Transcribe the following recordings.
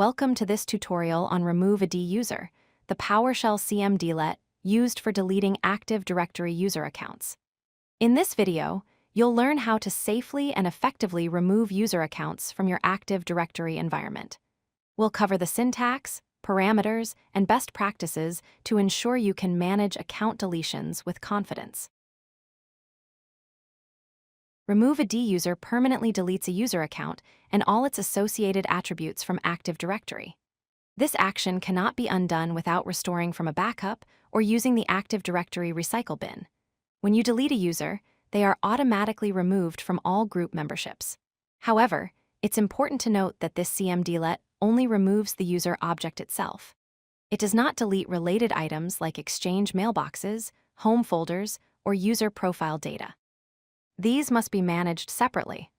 Welcome to this tutorial on Remove-ADUser, the PowerShell cmdlet used for deleting Active Directory user accounts. In this video, you'll learn how to safely and effectively remove user accounts from your Active Directory environment. We'll cover the syntax, parameters, and best practices to ensure you can manage account deletions with confidence. Remove-ADUser permanently deletes a user account and all its associated attributes from Active Directory. This action cannot be undone without restoring from a backup or using the Active Directory recycle bin. When you delete a user, they are automatically removed from all group memberships. However, it's important to note that this cmdlet only removes the user object itself. It does not delete related items like Exchange mailboxes, home folders, or user profile data. These must be managed separately.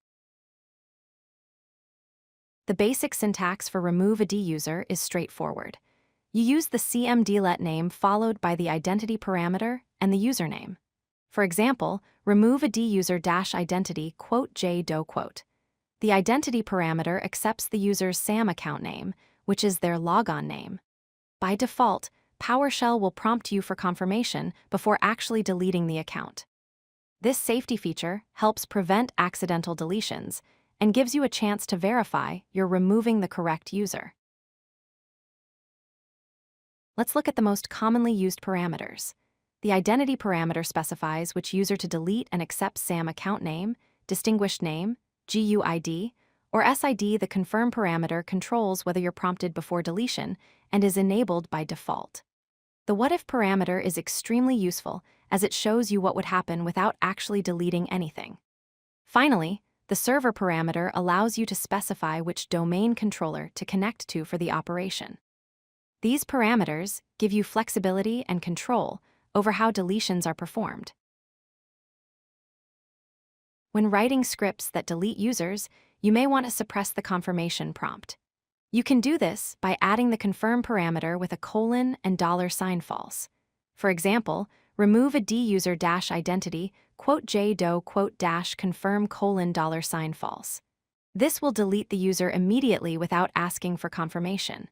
The basic syntax for Remove-ADUser is straightforward. You use the cmdlet name followed by the identity parameter and the username. For example, Remove-ADUser-identity j_do. The identity parameter accepts the user's SAM account name, which is their logon name. By default, PowerShell will prompt you for confirmation before actually deleting the account. This safety feature helps prevent accidental deletions and gives you a chance to verify you're removing the correct user. Let's look at the most commonly used parameters. The identity parameter specifies which user to delete and accepts SAM account name, distinguished name, GUID, or SID. The confirm parameter controls whether you're prompted before deletion and is enabled by default. The WhatIf parameter is extremely useful as it shows you what would happen without actually deleting anything. Finally, the server parameter allows you to specify which domain controller to connect to for the operation. These parameters give you flexibility and control over how deletions are performed. When writing scripts that delete users, you may want to suppress the confirmation prompt. You can do this by adding the confirm parameter with a colon and $sign false. For example, Remove-ADUser-identity j_do -confirm $sign false. This will delete the user immediately without asking for confirmation.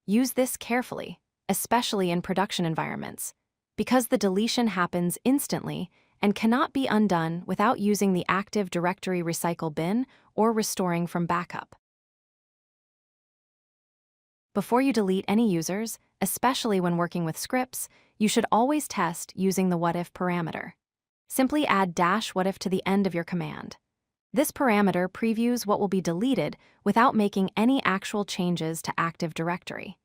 Use this carefully, especially in production environments, because the deletion happens instantly and cannot be undone without using the Active Directory recycle bin or restoring from backup. Before you delete any users, especially when working with scripts, you should always test using the WhatIf parameter. Simply add -WhatIf to the end of your command. This parameter previews what will be deleted without making any actual changes to Active Directory.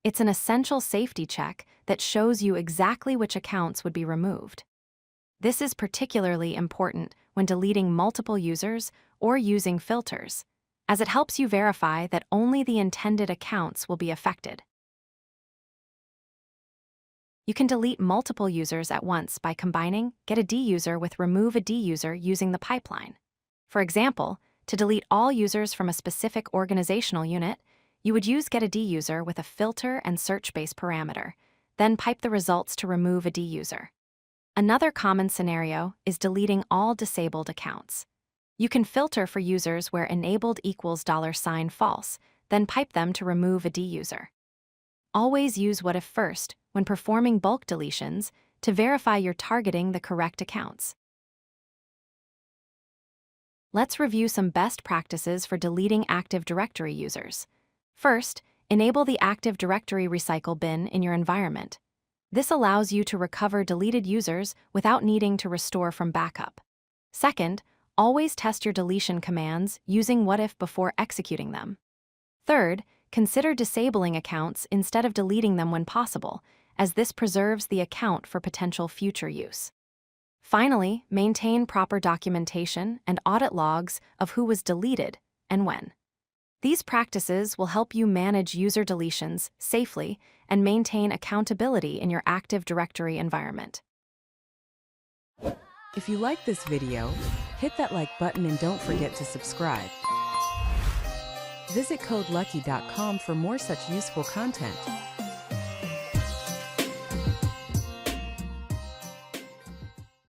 It's an essential safety check that shows you exactly which accounts would be removed. This is particularly important when deleting multiple users or using filters, as it helps you verify that only the intended accounts will be affected. You can delete multiple users at once by combining getADuser with Remove-ADUser using the pipeline. For example, to delete all users from a specific organizational unit, you would use getADuser with a filter and search-based parameter, then pipe the results to Remove-ADUser. Another common scenario is deleting all disabled accounts. You can filter for users where enabled equals $sign false, then pipe them to Remove-ADUser. Always use WhatIf first when performing bulk deletions to verify you're targeting the correct accounts. Let's review some best practices for deleting Active Directory users. First, enable the Active Directory recycle bin in your environment. This allows you to recover deleted users without needing to restore from backup. Second, always test your deletion commands using WhatIf before executing them. Third, consider disabling accounts instead of deleting them when possible, as this preserves the account for potential future use. Finally, maintain proper documentation and audit logs of who was deleted and when. These practices will help you manage user deletions safely and maintain accountability in your Active Directory environment. If you like this video, hit that like button and don't forget to subscribe. Visit codelucky.com for more such useful content.